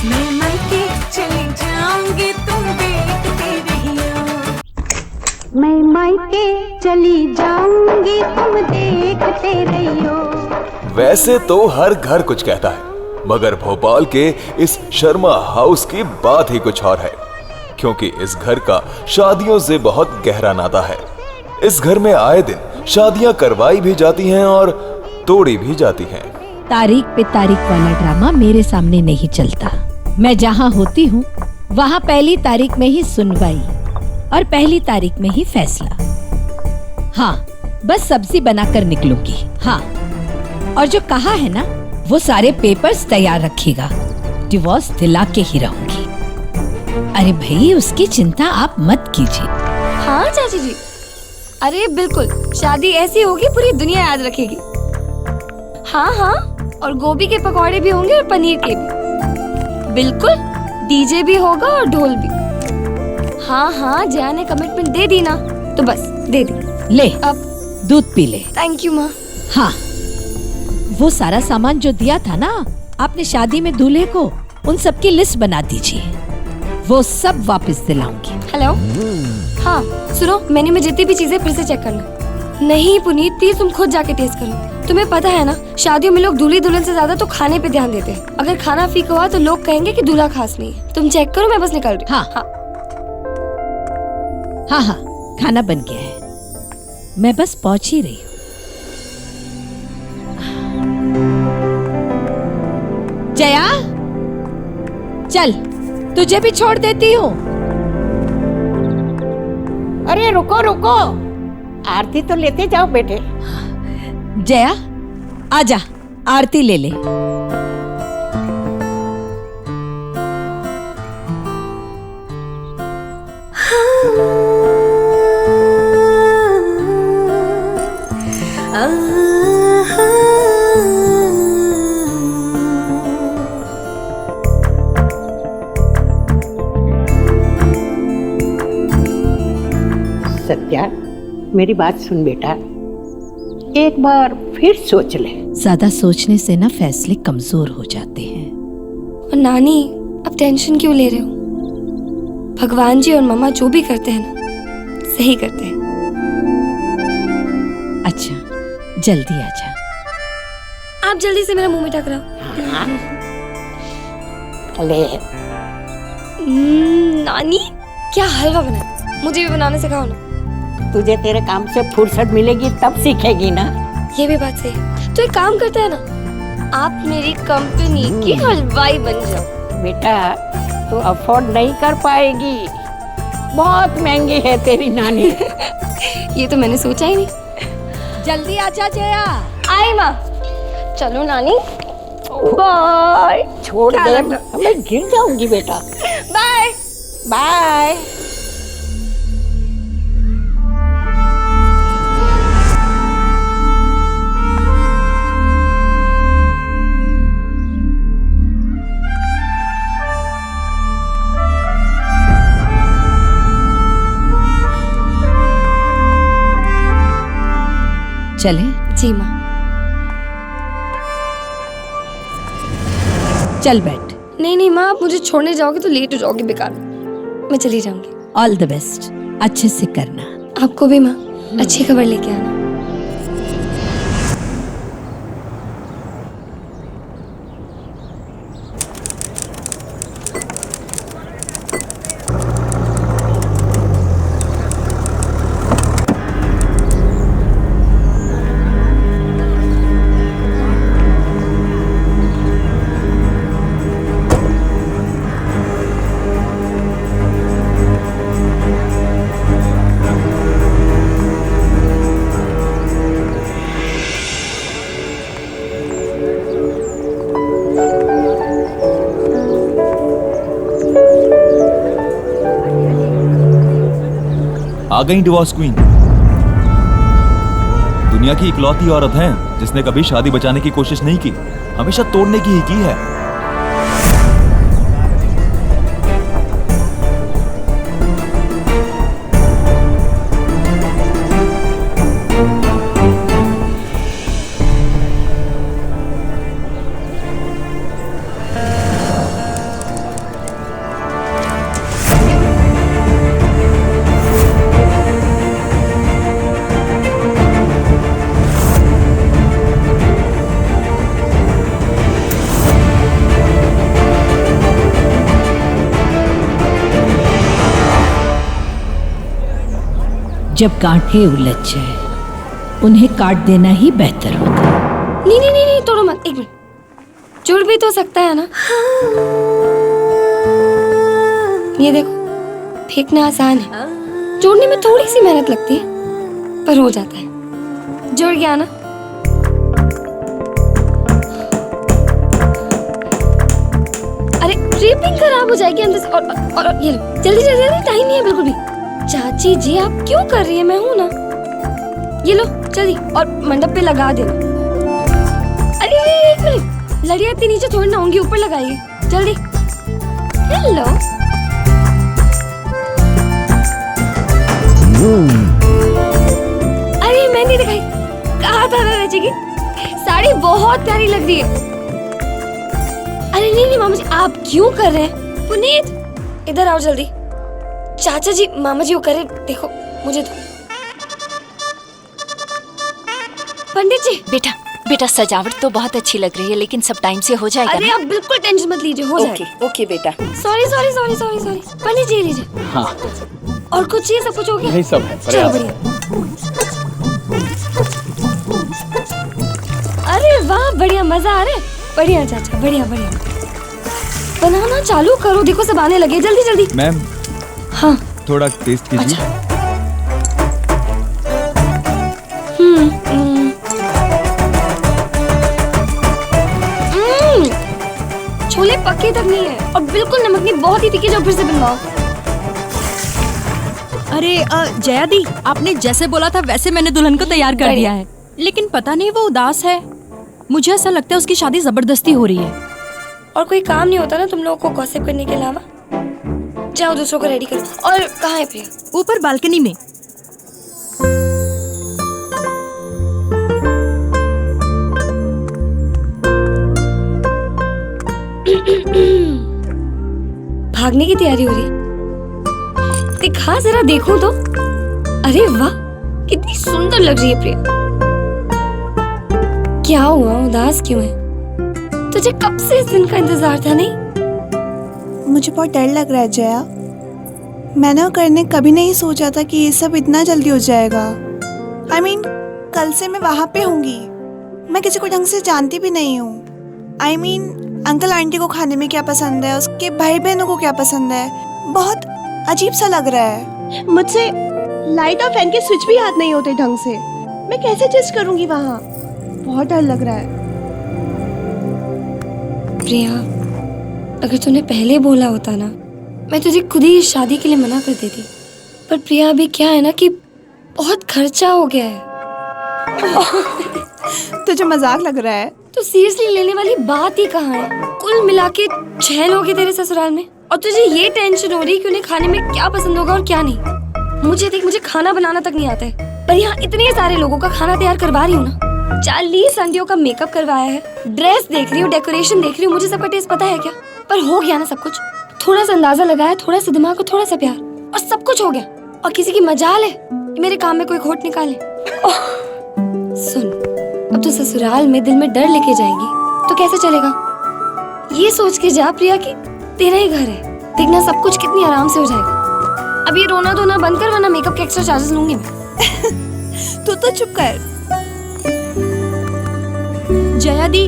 मैं मायके चली जाऊंगी तुम देखते रहियो। मैं मायके चली जाऊंगी तुम देखते रहियो। वैसे तो हर घर कुछ कहता है, मगर भोपाल के इस शर्मा हाउस की बात ही कुछ और है, क्योंकि इस घर का शादियों से बहुत गहरा नाता है। इस घर में आए दिन शादियां करवाई भी जाती हैं और तोड़ी भी जाती हैं। तारीख पे तारीख वाला ड्रामा मेरे सामने नहीं चलता। मैं जहाँ होती हूँ वहाँ पहली तारीख में ही सुनवाई और पहली तारीख में ही फैसला। हाँ, बस सब्जी बनाकर निकलूंगी। हाँ, और जो कहा है ना, वो सारे पेपर्स तैयार रखिएगा। डिवोर्स दिला के ही रहूंगी। अरे भाई, उसकी चिंता आप मत कीजिए। हाँ चाची जी, अरे बिल्कुल, शादी ऐसी होगी पूरी दुनिया याद रखेगी। हाँ हाँ, और गोभी के पकौड़े भी होंगे और पनीर के भी। बिल्कुल, डीजे भी होगा और ढोल भी। हाँ हाँ, जया ने कमिटमेंट दे दी ना, तो बस दे दी। ले, अब दूध पी ले। थैंक यू माँ। हाँ, वो सारा सामान जो दिया था ना आपने शादी में दूल्हे को, उन सब की लिस्ट बना दीजिए। वो सब वापस दिलाऊंगी। हेलो, हाँ सुनो, मेन्यू में जितनी भी चीजें फिर से चेक करना। नहीं पुनीत, प्लीज तुम खुद जाके टेस्ट करो। तुम्हें पता है ना, शादियों में लोग दूल्हे दुल्हन से ज्यादा तो खाने पे ध्यान देते हैं। अगर खाना फीका हुआ तो लोग कहेंगे कि दूल्हा खास नहीं है। तुम चेक करो, मैं बस निकल रही। हाँ हाँ हाँ हाँ, खाना बन गया है, मैं बस पहुंच ही रही हूँ। जया, चल, तुझे भी छोड़ देती हूँ। अरे रुको रुको, आरती तो लेते जाओ बेटे। जया, आजा, आरती ले ले। सत्या, मेरी बात सुन बेटा, एक बार फिर सोच ले। ज्यादा सोचने से ना फैसले कमजोर हो जाते हैं। और नानी, अब टेंशन क्यों ले रहे हो? भगवान जी और मम्मा जो भी करते हैं ना, सही करते हैं। अच्छा, जल्दी आजा। आप जल्दी से मेरा मुंह मीठा कराओ। ले। नानी, क्या हलवा बना, मुझे भी बनाने सिखाओ ना। तुझे तेरे काम से फुर्सत मिलेगी तब सीखेगी ना। ये भी बात सही है। तो एक काम करते हैं ना, आप मेरी कंपनी की हलवाई बन जाओ। बेटा, तू अफोर्ड नहीं कर पाएगी, बहुत महंगी है तेरी नानी। ये तो मैंने सोचा ही नहीं। जल्दी आजा जया। आई माँ। चलो नानी, बाय। छोड़ दे, मैं गिर जाऊंगी बेटा। Bye bye. चले? जी माँ। चल बैठ। नहीं नहीं माँ, आप मुझे छोड़ने जाओगे तो लेट हो जाओगे बेकार। मैं चली जाऊंगी। ऑल द बेस्ट, अच्छे से करना। आपको भी माँ, अच्छी खबर लेके आना। आ गई डिवोर्स क्वीन। दुनिया की इकलौती औरत हैं जिसने कभी शादी बचाने की कोशिश नहीं की, हमेशा तोड़ने की ही की है। जब गांठें उलझ जाए उन्हें काट देना ही बेहतर होता है। नहीं नहीं नहीं नहीं, तोड़ो मत, एक मिनट। जुड़ भी तो सकता है ना। ये देखो, फेंकना आसान है, जोड़ने में थोड़ी सी मेहनत लगती है, पर हो जाता है। जुड़ गया ना। अरे ड्रिपिंग खराब हो जाएगी अंदर से। और ये लो, जल्दी जल्दी जल्दी, टाइम नहीं है बिल्कुल भी। चाची जी आप क्यों कर रही है, मैं हूं ना। ये लो जल्दी, और मंडप पे लगा देना। अरे एक मिनट, लड़िया इतनी नीचे थोड़ी ना होंगी, ऊपर लगाइए जल्दी। हेलो, अरे मेहंदी दिखाई, कहा था ना रची की साड़ी बहुत प्यारी लग रही है। अरे नहीं नहीं मामा जी, आप क्यों कर रहे हैं। पुनीत इधर आओ जल्दी। चाचा जी मामा जी वो करे, देखो मुझे तो। पंडित जी। बेटा बेटा, सजावट तो बहुत अच्छी लग रही है, लेकिन सब टाइम से हो जाएगा अरे ना? आप बिल्कुल टेंशन मत लीजिए, हो जाएगा। ओके बेटा। Sorry sorry sorry sorry sorry, Pandit ji लीजिए। हाँ, और कुछ चाहिए, सब कुछ हो गया? यही सब है। चलो बढ़िया। अरे वाह, बढ़िया, मजा आ रहा है। बढ़िया चाचा, बढ़िया बढ़िया। बनाना चालू करो, देखो सब आने लगे, जल्दी जल्दी। मैम हाँ थोड़ा टेस्ट कीजिए। अच्छा। छोले पक्के तक नहीं है, और बिल्कुल नमक नहीं, बहुत ही तीखे, जो फिर से बनवाओ। अरे जया दी, आपने जैसे बोला था वैसे मैंने दुल्हन को तैयार कर दिया है, लेकिन पता नहीं वो उदास है। मुझे ऐसा लगता है उसकी शादी जबरदस्ती हो रही है। और कोई काम नहीं होता ना तुम लोगों को गॉसिप करने के अलावा? जाओ दूसरों को रेडी करो। और कहाँ है प्रिया? ऊपर बालकनी में। भागने की तैयारी हो रही है? दिखा जरा, देखो तो। अरे वाह, कितनी सुंदर लग रही है प्रिया। क्या हुआ, उदास क्यों है? तुझे कब से इस दिन का इंतजार था? नहीं, मुझे बहुत डर लग रहा है जया। मैंने करने कभी नहीं सोचा था कि ये सब इतना जल्दी हो जाएगा। I mean, कल से मैं वहाँ पे होंगी। मैं किसी को ढंग से जानती भी नहीं हूँ। I mean, अंकल आंटी को खाने में क्या पसंद है, उसके भाई बहनों को क्या पसंद है, बहुत अजीब सा लग रहा है। मुझसे लाइट और फैन के स्विच भी हाथ नहीं होते ढंग से। मैं कैसे एडजस्ट करूंगी वहाँ? बहुत डर लग रहा है। प्रिया, अगर तूने पहले बोला होता ना, मैं तुझे खुद ही इस शादी के लिए मना कर देती। पर प्रिया अभी क्या है ना कि बहुत खर्चा हो गया है। तुझे मजाक लग रहा है? तो सीरियसली लेने वाली बात ही कहाँ है? कुल मिला के 6 लोग हैं तेरे ससुराल में, और तुझे ये टेंशन हो रही कि उन्हें खाने में क्या पसंद होगा और क्या नहीं। मुझे देख, मुझे खाना बनाना तक नहीं आता है, पर यहाँ इतने सारे लोगों का खाना तैयार करवा रही हूँ ना। 40 आंटियों का मेकअप करवाया है, ड्रेस देख रही हूँ, डेकोरेशन देख रही हूँ। मुझे सबका टेस्ट पता है क्या? पर हो गया ना सब कुछ। थोड़ा सा अंदाजा लगाया, थोड़ा सा दिमाग और थोड़ा सा प्यार, और सब कुछ हो गया। और किसी की मजाल है कि मेरे काम में कोई खोट निकाले। सुन, अब तो ससुराल में दिल में डर लेके जाएगी तो कैसे चलेगा? ये सोच के जा प्रिया कि तेरा ही घर है, देखना सब कुछ कितनी आराम से हो जाएगा। अब ये रोना धोना बंद कर, वरना मेकअप के एक्स्ट्रा चार्जेस लूंगी मैं। तू तो चुप कर। जया दी,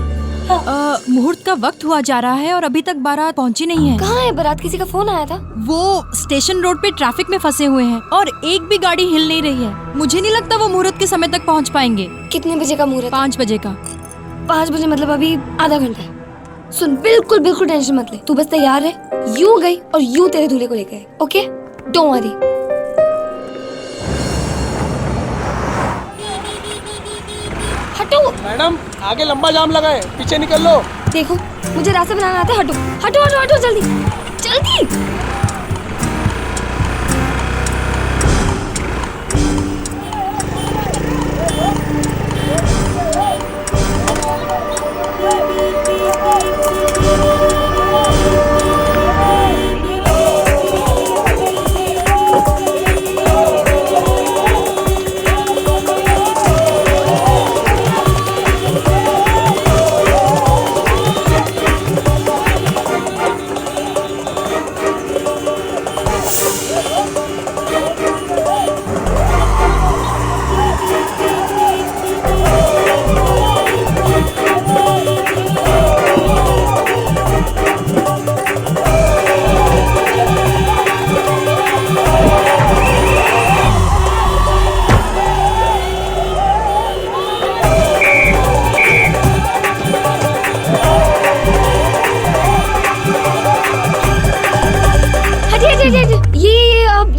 मुहूर्त का वक्त हुआ जा रहा है और अभी तक बारात पहुंची नहीं है। कहाँ है बारात? किसी का फोन आया था? वो स्टेशन रोड पे ट्रैफिक में फंसे हुए हैं और एक भी गाड़ी हिल नहीं रही है। मुझे नहीं लगता वो मुहूर्त के समय तक पहुंच पाएंगे। कितने बजे का मुहूर्त? 5 बजे का। 5 बजे मतलब अभी आधा घंटा है। सुन, बिल्कुल बिल्कुल टेंशन मत ले, तू बस तैयार है। यूं गई और यूं तेरे दूल्हे को लेके आए। Okay, don't worry. हटो मैडम, आगे लंबा जाम लगा है, पीछे निकल लो। देखो, मुझे रास्ता बनाना आता है। हटो हटो हटो हटो, जल्दी जल्दी।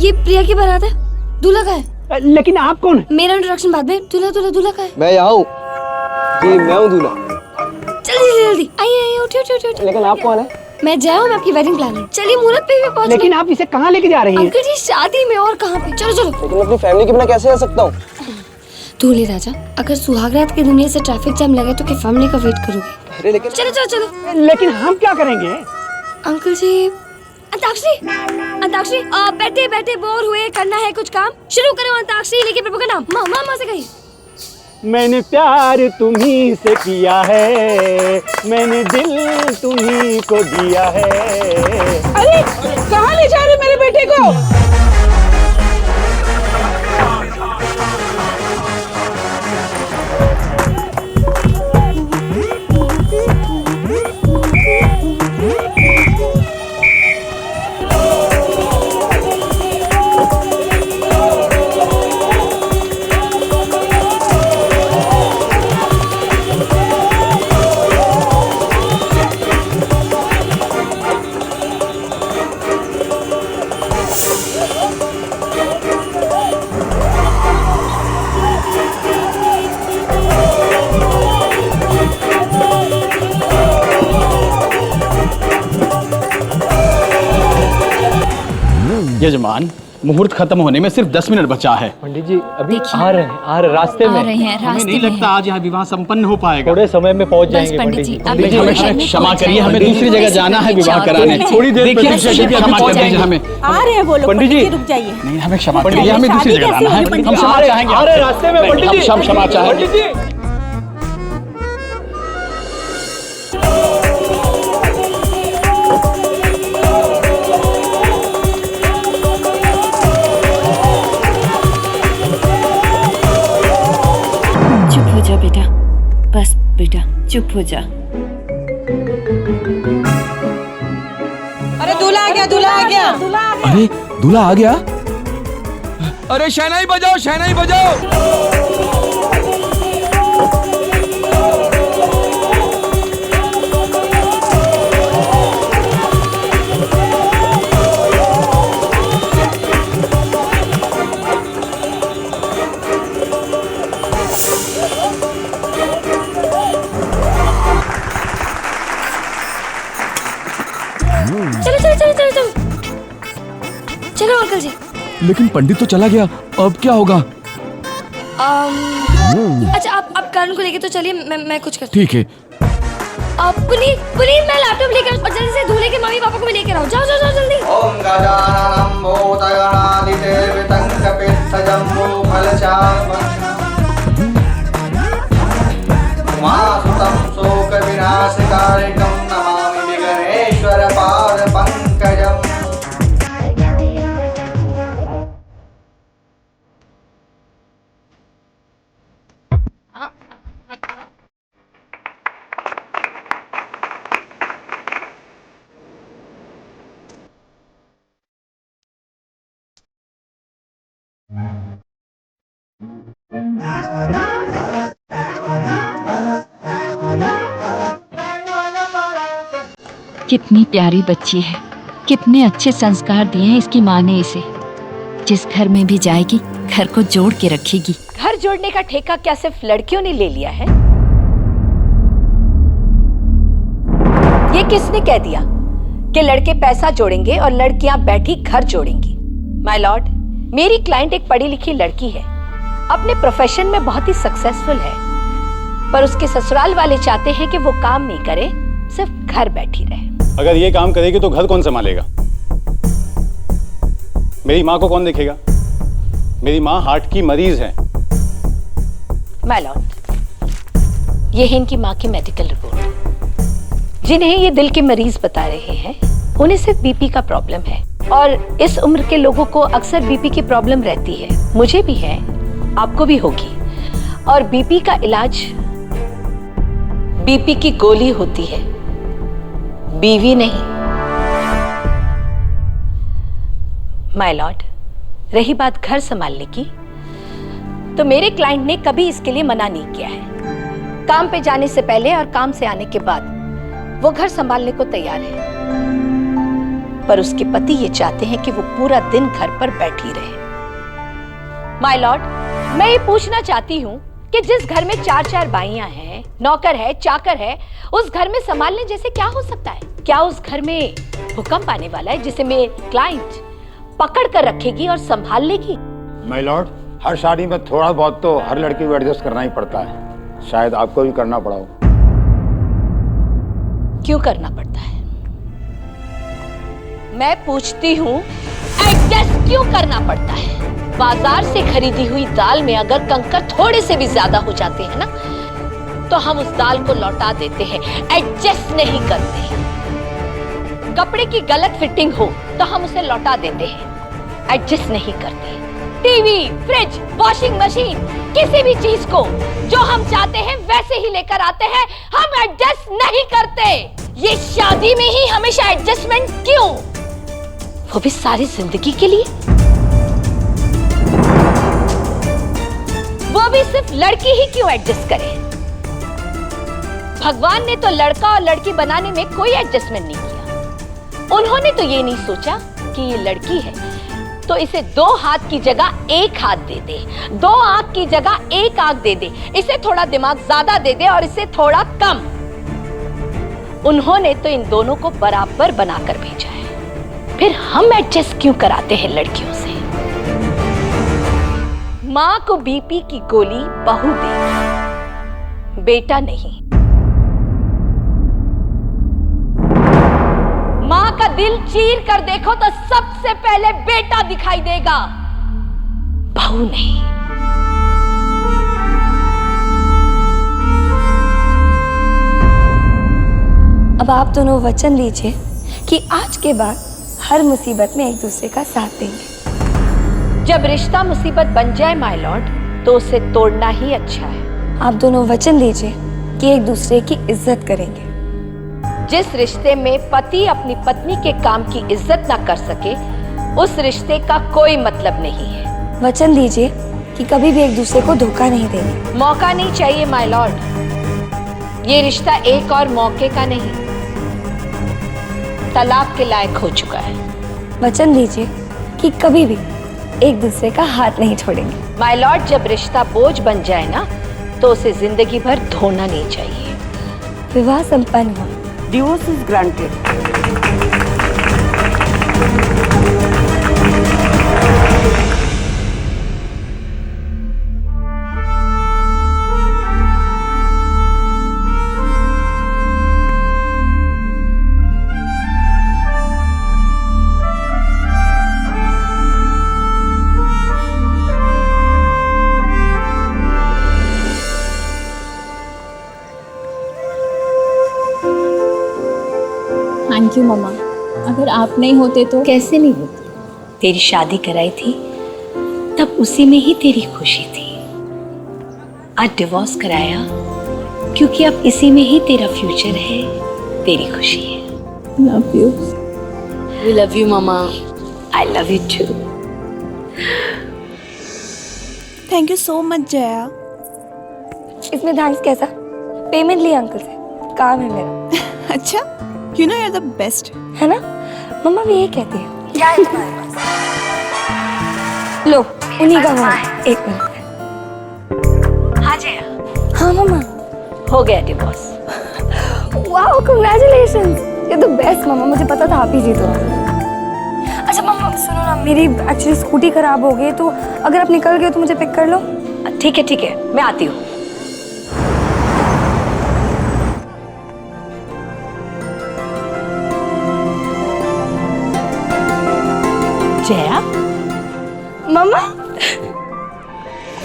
ये प्रिया की बारात है। दूल्हा का है। लेकिन आप कौन है? मेरा इंट्रोडक्शन बाद में। दूल्हा का है। मैं यहाँ हूँ जी, मैं हूँ दूल्हा। जल्दी आइए उठिए। लेकिन आप कौन है? मैं जया हूँ, मैं आपकी वेडिंग प्लानर। चलिए मुहूर्त पे भी पहुँच। लेकिन आप इसे कहाँ लेके जा रही हैं? अंकल जी शादी में, और कहाँ पे? चलो। लेकिन अपनी फैमिली के बिना कैसे रह सकता हूँ? दूल्हे राजा, अगर सुहागरात की दुनिया से ट्रैफिक जाम लगे तो क्या फैमिली का वेट करोगे? अरे लेकिन चलो। लेकिन हम क्या करेंगे? अंकल जी अंताक्षरी बैठे बोर हुए, करना है कुछ काम, शुरू करो अंताक्षरी, लेके प्रभु का नाम। मामा से कहिए। मैंने प्यार तुम्ही से किया है, मैंने दिल तुम्ही को दिया है। अरे कहाँ ले जा रहे मेरे बेटे को? यजमान, मुहूर्त खत्म होने में सिर्फ 10 मिनट बचा है। पंडित जी अभी आ रहे हैं रास्ते में। हमें नहीं लगता आज यहाँ विवाह संपन्न हो पाएगा। थोड़े समय में पहुँच जाएंगे पंडित जी। हमें क्षमा करिए, हमें दूसरी जगह जाना है विवाह कराने। थोड़ी देर क्षमा कर दीजिए हमें। आ रहे हैं वो लोग, पंडित जी रुक जाइए। नहीं, हमें क्षमा करिए, हमें दूसरी जगह जाना है। हम क्षमा चाहेंगे रास्ते में पंडित जी। हम क्षमा चाहेंगे। बस बेटा चुप हो जा। अरे दूल्हा आ गया। अरे दूल्हा आ गया। अरे शहनाई बजाओ। चलो अंकल जी। लेकिन पंडित तो चला गया, अब क्या होगा? अच्छा आप कारण को लेके तो चलिए, मैं कुछ करती ठीक है। पुनीत मैं लैपटॉप लेकर और जल्दी से दूल्हे के मम्मी पापा को भी लेकर आओ। जाओ जल्दी। ओम गजाननं उमासुतं शोकविनाशकारिणं नमामि विघ्नेश्वर पादपङ्कजम्। कितनी प्यारी बच्ची है, कितने अच्छे संस्कार दिए हैं इसकी माँ ने इसे। जिस घर में भी जाएगी घर को जोड़ के रखेगी। घर जोड़ने का ठेका क्या सिर्फ लड़कियों ने ले लिया है? ये किसने कह दिया कि लड़के पैसा जोड़ेंगे और लड़कियां बैठी घर जोड़ेंगी? माय लॉर्ड, मेरी क्लाइंट एक पढ़ी लिखी लड़की है, अपने प्रोफेशन में बहुत ही सक्सेसफुल है, पर उसके ससुराल वाले चाहते हैं कि वो काम नहीं करे, सिर्फ घर बैठी रहे। अगर ये काम करेगी तो घर कौन संभालेगा? मेरी माँ को कौन देखेगा? मेरी माँ हार्ट की मरीज है। माय लॉर्ड, ये है इनकी माँ की मेडिकल रिपोर्ट। जिन्हें ये दिल के मरीज बता रहे हैं उन्हें सिर्फ बीपी का प्रॉब्लम है, और इस उम्र के लोगों को अक्सर बीपी की प्रॉब्लम रहती है। मुझे भी है, आपको भी होगी। और बीपी का इलाज बीपी की गोली होती है, बीवी नहीं। माय लॉर्ड, रही बात घर संभालने की, तो मेरे क्लाइंट ने कभी इसके लिए मना नहीं किया है। काम पे जाने से पहले और काम से आने के बाद वो घर संभालने को तैयार है। पर उसके पति ये चाहते हैं कि वो पूरा दिन घर पर बैठी रहे। माय लॉर्ड, मैं ये पूछना चाहती हूँ कि जिस घर में 4-4 बाइयां हैं, नौकर है, चाकर है, उस घर में संभालने जैसे क्या हो सकता है? क्या उस घर में भूकंप आने वाला है जिसे मेरे क्लाइंट पकड़ कर रखेगी और संभाल लेगी? माय लॉर्ड, हर शादी में थोड़ा बहुत तो हर लड़की को एडजस्ट करना ही पड़ता है। शायद आपको भी करना पड़ा हो। क्यों करना पड़ता है? मैं पूछती हूँ, एडजस्ट क्यों करना पड़ता है? बाजार से खरीदी हुई दाल में अगर कंकर थोड़े से भी ज्यादा हो जाते हैं ना, तो हम उस दाल को लौटा देते हैं, एडजस्ट नहीं करते। कपड़े की गलत फिटिंग हो तो हम उसे लौटा देते हैं, एडजस्ट नहीं करते। टीवी, फ्रिज, वॉशिंग मशीन, किसी भी चीज को जो हम चाहते हैं वैसे ही लेकर आते हैं, हम एडजस्ट नहीं करते। ये शादी में ही हमेशा एडजस्टमेंट क्यों? वो भी सारी जिंदगी के लिए। वो भी सिर्फ लड़की ही क्यों एडजस्ट करे? भगवान ने तो लड़का और लड़की बनाने में कोई एडजस्टमेंट नहीं किया। उन्होंने तो ये नहीं सोचा कि ये लड़की है तो इसे 2 हाथ की जगह 1 हाथ दे दे, 2 आंख की जगह 1 आंख दे दे, इसे थोड़ा दिमाग ज्यादा दे दे और इसे थोड़ा कम। उन्होंने तो इन दोनों को बराबर बनाकर भेजा है। फिर हम एडजस्ट क्यों कराते हैं लड़कियों से? माँ को बीपी की गोली बहू देगी, बेटा नहीं। माँ का दिल चीर कर देखो तो सबसे पहले बेटा दिखाई देगा, बहू नहीं। अब आप दोनों वचन दीजिए कि आज के बाद हर मुसीबत में एक दूसरे का साथ देंगे। जब रिश्ता मुसीबत बन जाए माय लॉर्ड, तो उसे तोड़ना ही अच्छा है। आप दोनों वचन दीजिए कि एक दूसरे की इज्जत करेंगे। जिस रिश्ते में पति अपनी पत्नी के काम की इज्जत ना कर सके, उस रिश्ते का कोई मतलब नहीं है। वचन दीजिए कि कभी भी एक दूसरे को धोखा नहीं देंगे। मौका नहीं चाहिए माय लॉर्ड। ये रिश्ता एक और मौके का नहीं, तलाक के लायक हो चुका है। वचन दीजिए कि कभी भी एक दूसरे का हाथ नहीं छोड़ेंगे। माय लॉर्ड, जब रिश्ता बोझ बन जाए ना, तो उसे जिंदगी भर धोना नहीं चाहिए। विवाह संपन्न हुआ। Divorce is granted. Thank you mama, अगर आप नहीं होते तो। कैसे नहीं होती? तेरी शादी कराई थी तब उसी में ही तेरी खुशी थी। आज डिवोर्स कराया क्योंकि अब इसी में ही तेरा फ्यूचर है, तेरी खुशी है। Love you. We love you मम्मा। I love you too. Thank you so much Jaya. इसमें थैंक्स कैसा? पेमेंट लिया अंकल से, काम है मेरा। अच्छा, you know you are the best, है ना? मम्मा भी यही कहती है। क्या है तुम्हारे पास? लो, उन्हीं का हुआ। 1 मिनट। हाँ जया। हाँ मम्मा, हो गया डिवोर्स। Wow, congratulations. ये तो बेस्ट मम्मा, मुझे पता था आप ही जीतोगे। अच्छा मम्मा सुनो ना, मेरी एक्चुअली स्कूटी खराब हो गई, तो अगर आप निकल गए तो मुझे पिक कर लो। ठीक है, मैं आती हूँ। जया, मम्मा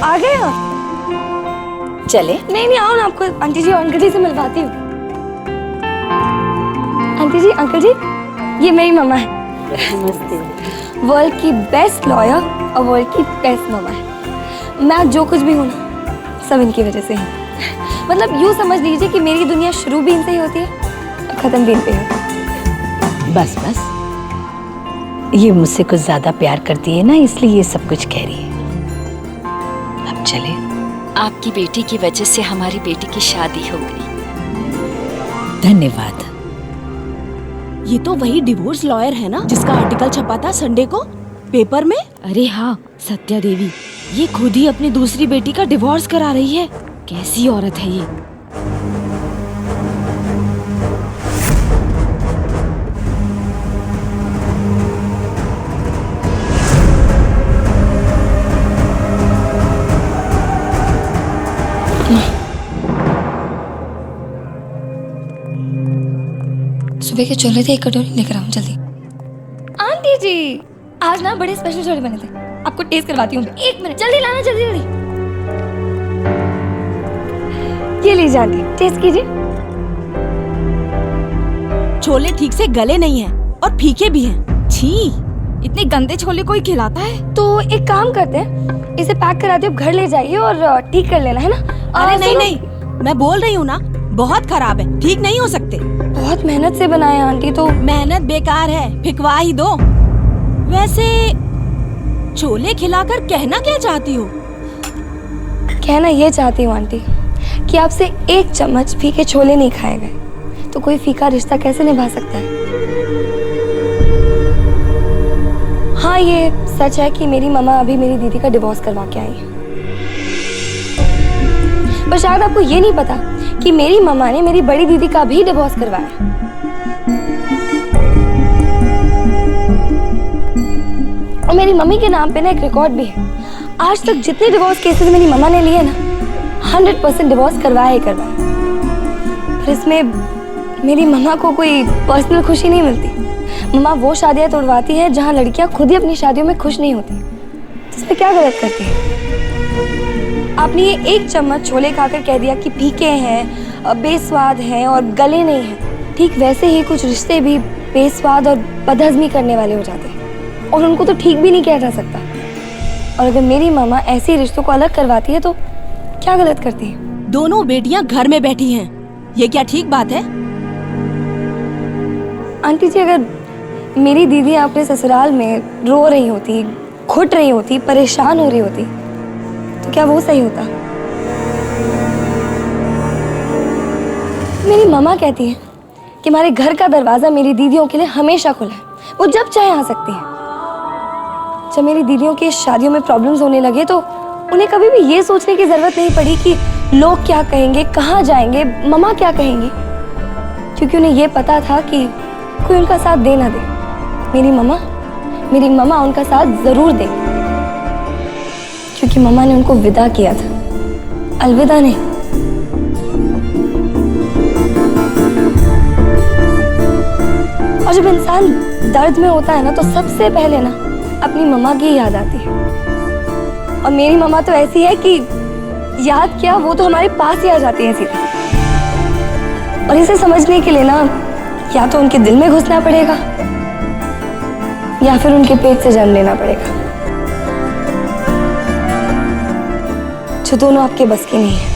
आ गए आप? चले? नहीं आओ ना, आपको आंटी जी और अंकल जी से मिलवाती हूँ। आंटी जी, अंकल जी, ये मेरी मम्मा है। नमस्ते। वर्ल्ड की बेस्ट लॉयर और वर्ल्ड की बेस्ट मम्मा है। मैं जो कुछ भी हूँ ना, सब इनकी वजह से है। मतलब यूँ समझ लीजिए कि मेरी दुनिया शुरू भी इनसे ही होती है और खत्म भी इनसे होती है। बस ये मुझसे कुछ ज्यादा प्यार करती है ना, इसलिए ये सब कुछ कह रही है। अब चले। आपकी बेटी की वजह से हमारी बेटी की शादी हो गई। धन्यवाद। ये तो वही डिवोर्स लॉयर है ना जिसका आर्टिकल छपा था संडे को पेपर में। अरे हाँ, सत्या देवी। ये खुद ही अपनी दूसरी बेटी का डिवोर्स करा रही है। कैसी औरत है ये। सुबह के छोले थे, एक कटोरी लेकर आऊं जल्दी। आंटी जी, आज ना बड़े स्पेशल छोले बने थे, आपको टेस्ट करवाती हूँ। 1 मिनट, जल्दी लाना, जल्दी जल्दी। ये लीजिए आंटी, टेस्ट कीजिए। छोले ठीक से गले नहीं हैं और फीके भी हैं। छी, इतने गंदे छोले कोई खिलाता है? तो एक काम करते हैं, इसे पैक करा दो, घर ले जाइए और ठीक कर लेना, है ना? अरे नहीं नहीं, मैं बोल रही हूँ ना, बहुत खराब है, ठीक नहीं हो सकते। बहुत मेहनत से बनाए आंटी। तो मेहनत बेकार है, फिकवा ही दो। वैसे छोले खिलाकर कहना क्या चाहती हो? कहना ये चाहती हूँ आंटी कि आपसे 1 चम्मच फीके छोले नहीं खाए गए तो कोई फीका रिश्ता कैसे निभा सकता है? हाँ, ये सच है कि मेरी मम्मा अभी मेरी दीदी का डिवोर्स करवा के आई है, पर शायद आपको ये नहीं पता कि मेरी मम्मा ने मेरी बड़ी दीदी का भी डिवोर्स करवाया है। और मेरी मम्मी के नाम पे ना एक रिकॉर्ड भी है। आज तक जितने डिवोर्स केसेस मेरी मम्मा ने लिए ना, 100% डिवोर्स करवाया ही करवाया। पर इसमें मेरी मम्मा को कोई पर्सनल खुशी नहीं मिलती। मम्मा वो शादियां तोड़वाती है जहां लड़कियां खुद ही अपनी शादियों में खुश नहीं होती। तो इसमें क्या गलत करती है? आपने ये 1 चम्मच छोले खाकर कह दिया कि फीके हैं, बेस्वाद हैं और गले नहीं हैं। ठीक वैसे ही कुछ रिश्ते भी बेस्वाद और बदहजमी करने वाले हो जाते हैं और उनको तो ठीक भी नहीं किया जा सकता। और अगर मेरी मामा ऐसे रिश्तों को अलग करवाती है तो क्या गलत करती है? दोनों बेटियां घर में बैठी हैं, ये क्या ठीक बात है? आंटी जी, अगर मेरी दीदी अपने ससुराल में रो रही होती, घुट रही होती, परेशान हो रही होती, तो क्या वो सही होता? मेरी मामा कहती है कि हमारे घर का दरवाजा मेरी दीदियों के लिए हमेशा खुला है, वो जब चाहे आ सकती हैं। जब मेरी दीदियों की शादियों में प्रॉब्लम्स होने लगे तो उन्हें कभी भी ये सोचने की जरूरत नहीं पड़ी कि लोग क्या कहेंगे, कहाँ जाएंगे, मम्मा क्या कहेंगी, क्योंकि उन्हें ये पता था कि कोई उनका साथ दे ना दे, मेरी मम्मा उनका साथ जरूर देगी, क्योंकि मम्मा ने उनको विदा किया था, अलविदा नहीं। और जब इंसान दर्द में होता है ना, तो सबसे पहले ना अपनी मम्मा की याद आती है। और मेरी मम्मा तो ऐसी है कि याद क्या, वो तो हमारे पास ही आ जाती है सीधे। और इसे समझने के लिए ना या तो उनके दिल में घुसना पड़ेगा या फिर उनके पेट से जन्म लेना पड़ेगा, जो दोनों आपके बस की नहीं है।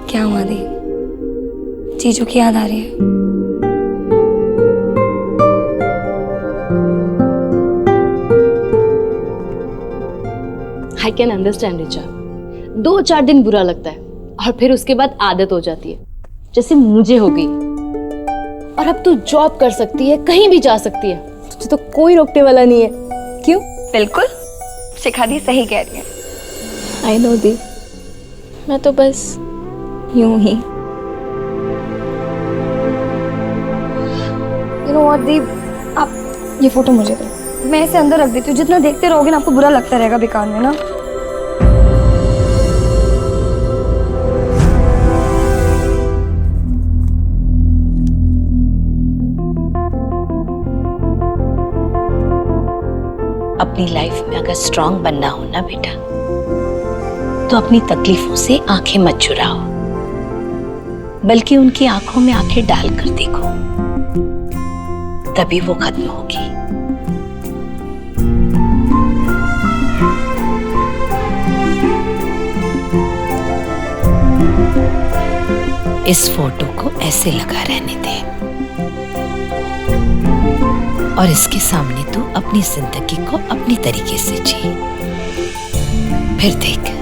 क्या हुआ दी? चीजों की याद आ रही है? I can understand Richa. 2-4 दिन बुरा लगता है और फिर उसके बाद आदत हो जाती है, जैसे मुझे हो गई। और अब तू जॉब कर सकती है, कहीं भी जा सकती है, तुझे तो कोई रोकने वाला नहीं है। क्यों? बिल्कुल, शिखा दी सही कह रही है। आई नो दी, मैं तो बस यूं ही। यू नो व्हाट दी, आप ये फोटो मुझे दो, मैं इसे अंदर रख देती हूँ। जितना देखते रहोगे ना आपको बुरा लगता रहेगा बेकार में ना। अपनी लाइफ में अगर स्ट्रांग बनना हो ना बेटा, तो अपनी तकलीफों से आंखें मत चुराओ, बल्कि उनकी आंखों में आंखें डालकर देखो, तभी वो खत्म होगी। इस फोटो को ऐसे लगा रहने दे और इसके सामने तू अपनी जिंदगी को अपनी तरीके से जी। फिर देख,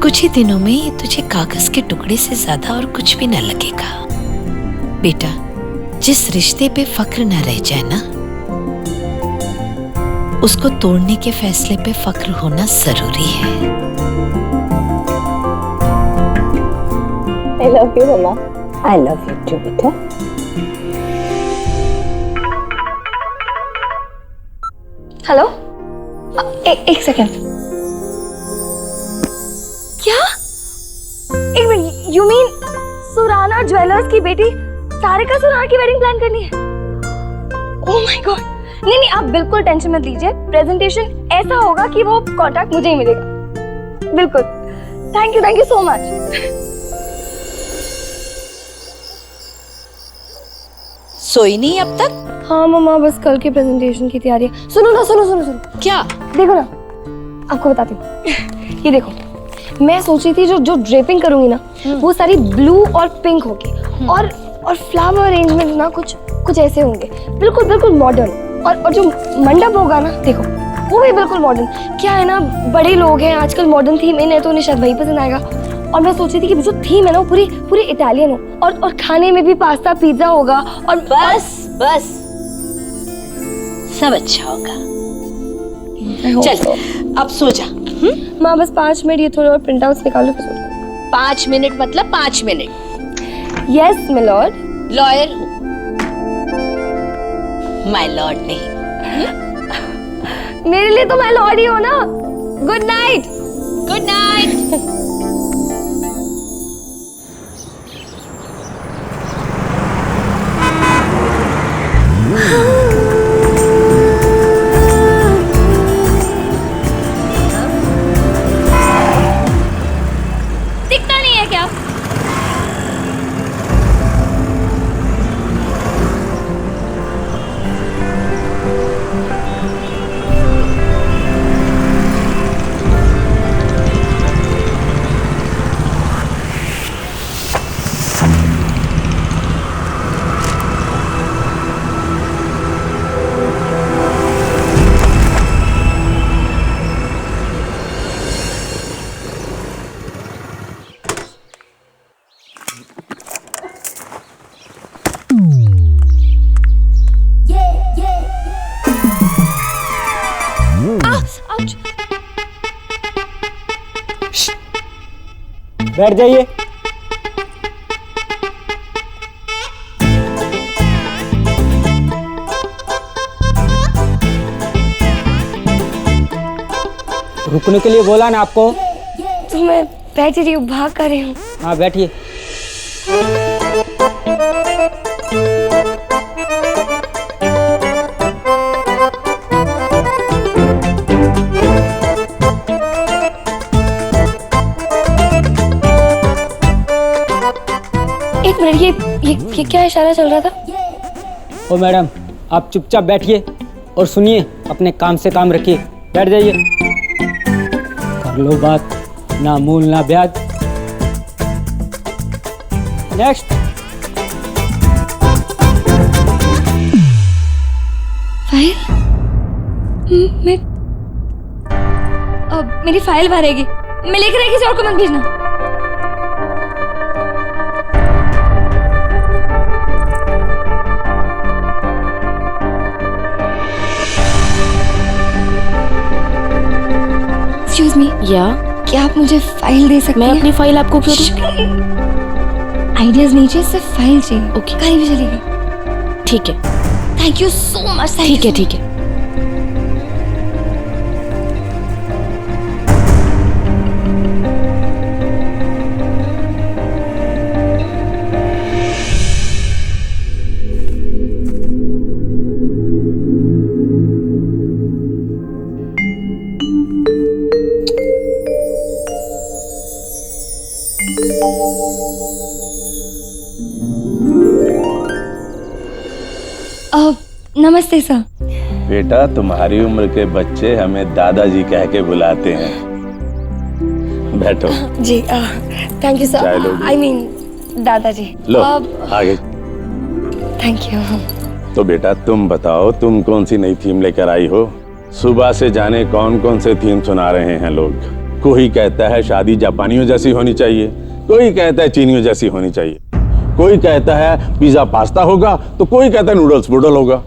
कुछ ही दिनों में ये तुझे कागज के टुकड़े से ज्यादा और कुछ भी न लगेगा। बेटा, जिस रिश्ते पे फक्र न रह जाए ना, उसको तोड़ने के फैसले पे फक्र होना जरूरी है। आई लव यू मम्मा। आई लव यू टू बेटा। हेलो, एक सेकेंड। क्या? एक minute, you mean Surana jewellers की बेटी सारिका सुराना की वेडिंग प्लान करनी है? Oh my god. नहीं नहीं, आप बिल्कुल टेंशन मत लीजिए, प्रेजेंटेशन ऐसा होगा कि वो कॉन्ट्रैक्ट मुझे ही मिलेगा। बिल्कुल। Thank you so much. सोई नहीं अब तक? हाँ मम्मा, बस कल की प्रेजेंटेशन की तैयारी है। सुनो ना, सुनो। क्या? देखो ना, आपको बताती हूँ। ये देखो, मैं सोच रही थी जो ड्रेपिंग करूंगी ना, वो सारी ब्लू और पिंक होगी, और फ्लावर अरेंजमेंट ना कुछ ऐसे होंगे, बिल्कुल मॉडर्न। और जो मंडप होगा ना, देखो वो भी बिल्कुल मॉडर्न। क्या है ना, बड़े लोग हैं आजकल, मॉडर्न थीम इन है तो उन्हें शायद वही पसंद आएगा। और मैं सोच रही थी कि जो थीम है ना, वो पूरी इटालियन हो, और खाने में भी पास्ता पिज्जा होगा। और बस सब अच्छा होगा। चल अब सो जा। माँ बस 5 मिनट, ये थोड़े और प्रिंट आउट्स निकालो फिर सो जाओ। 5 मिनट मतलब 5 minute? Yes my Lord. Lawyer हूँ, माय लॉर्ड नहीं। मेरे लिए तो माय लॉर्ड ही हो ना। Good night. Good night. दिखता नहीं है क्या? बैठ जाइए। रुकने के लिए बोला ना आपको। तो मैं बैठ रही हूँ, भाग कर रही हूँ। हाँ बैठिए। एक मिनट, ये क्या इशारा चल रहा था? ओ मैडम, आप चुपचाप बैठिए और सुनिए, अपने काम से काम रखिए। बैठ जाइए। कर लो बात, ना मूल ना ब्याज। नेक्स्ट। फाइल? मेरी फाइल भरेगी, मैं लेकर आई, किसी और को मत भेजना। एक्सक्यूज मी, या क्या आप मुझे फाइल दे सकते हैं? मैं अपनी फाइल आपको क्यों दूं? आइडियाज नहीं चाहिए, सिर्फ फाइल चाहिए। ओके, कहीं भी चलेगी। ठीक है। Thank you so much. ठीक है, ठीक है। नमस्ते सर। बेटा, तुम्हारी उम्र के बच्चे हमें दादाजी कह के बुलाते हैं। बैठो। जी थैंक यू चाय सर। लोगी? आई मीन दादाजी। लो आगे। Thank you. तो बेटा तुम बताओ, तुम कौन सी नई थीम लेकर आई हो? सुबह से जाने कौन कौन से थीम सुना रहे हैं लोग। कोई कहता है शादी जापानियों जैसी होनी चाहिए, कोई कहता है चीनियों जैसी होनी चाहिए, कोई कहता है पिज्जा पास्ता होगा, तो कोई कहता है नूडल्स नूडल होगा।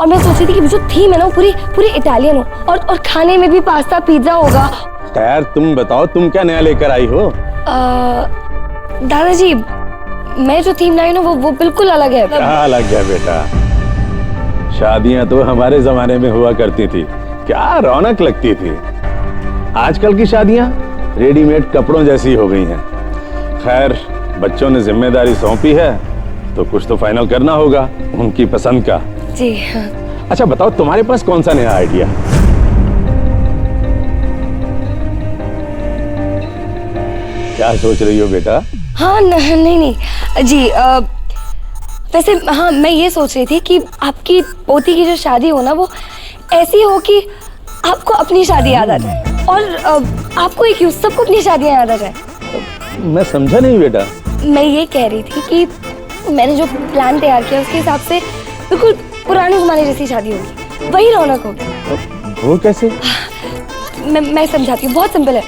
और मैं सोच रही थी कि जो थीम है ना वो पूरी इटालियन हो, और खाने में भी पास्ता पिज्जा होगा। खैर तुम बताओ, तुम क्या नया लेकर आई हो? दादाजी, मैं जो थीम लाई हूँ ना वो बिल्कुल अलग है। क्या अलग है बेटा? शादियां तो हमारे जमाने में हुआ करती थी, क्या रौनक लगती थी। आजकल की शादियां रेडीमेड कपड़ों जैसी हो गई हैं। खैर बच्चों ने जिम्मेदारी सौंपी है तो कुछ तो फाइनल करना होगा उनकी पसंद का। जी हाँ। अच्छा बताओ, तुम्हारे पास कौन सा नया आइडिया? क्या सोच रही हो बेटा? हाँ नहीं जी, वैसे हाँ मैं ये सोच रही थी कि आपकी पोती की जो शादी हो ना वो ऐसी हो कि आपको अपनी शादी याद आ जाए, और आपको एक सबको अपनी शादियाँ याद आ जाए। मैं समझा नहीं बेटा। मैं ये कह रही थी कि मैंने जो प्लान तैयार किया उसके हिसाब से बिल्कुल पुराने जमाने जैसी शादी होगी, वही रौनक होगी। वो कैसे? मैं समझाती हूँ, बहुत सिंपल है।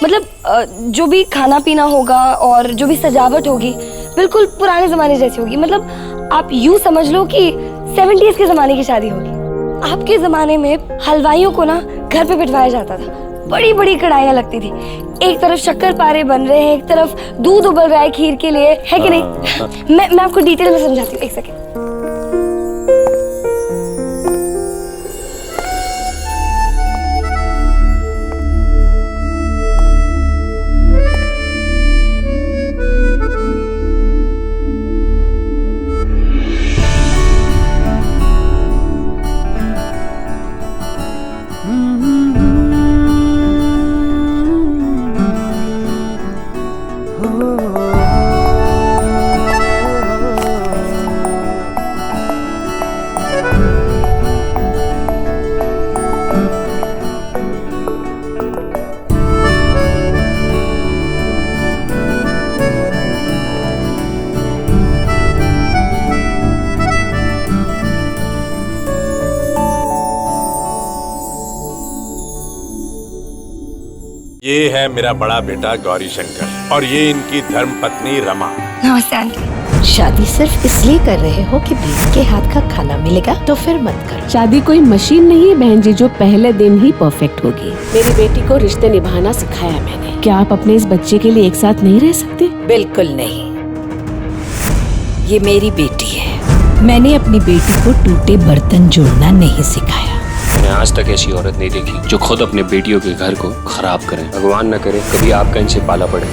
मतलब जो भी खाना पीना होगा और जो भी सजावट होगी बिल्कुल पुराने जमाने जैसी होगी। मतलब आप यूं समझ लो कि 70s के जमाने की शादी होगी। आपके जमाने में हलवाइयों को ना घर पे बिठवाया जाता था, बड़ी बड़ी कढ़ाइयाँ लगती थी, एक तरफ शक्कर पारे बन रहे हैं, एक तरफ दूध उबल रहा है खीर के लिए, है कि नहीं? मैं आपको डिटेल में समझाती हूँ, एक सेकेंड। ये है मेरा बड़ा बेटा गौरी शंकर और ये इनकी धर्म पत्नी रमा। नमस्ते आंटी। शादी सिर्फ इसलिए कर रहे हो कि बीवी के हाथ का खाना मिलेगा, तो फिर मत करो। शादी कोई मशीन नहीं है बहन जी जो पहले दिन ही परफेक्ट होगी। मेरी बेटी को रिश्ते निभाना सिखाया मैंने। क्या आप अपने इस बच्चे के लिए एक साथ नहीं रह सकते? बिल्कुल नहीं, ये मेरी बेटी है। मैंने अपनी बेटी को टूटे बर्तन जोड़ना नहीं सिखाया। मैंने आज तक ऐसी औरत नहीं देखी जो खुद अपने बेटियों के घर को खराब करे। भगवान न करे कभी आपका इनसे पाला पड़े।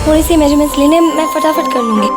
थोड़ी सी मेजरमेंट्स लेने मैं फटाफट कर लूंगी।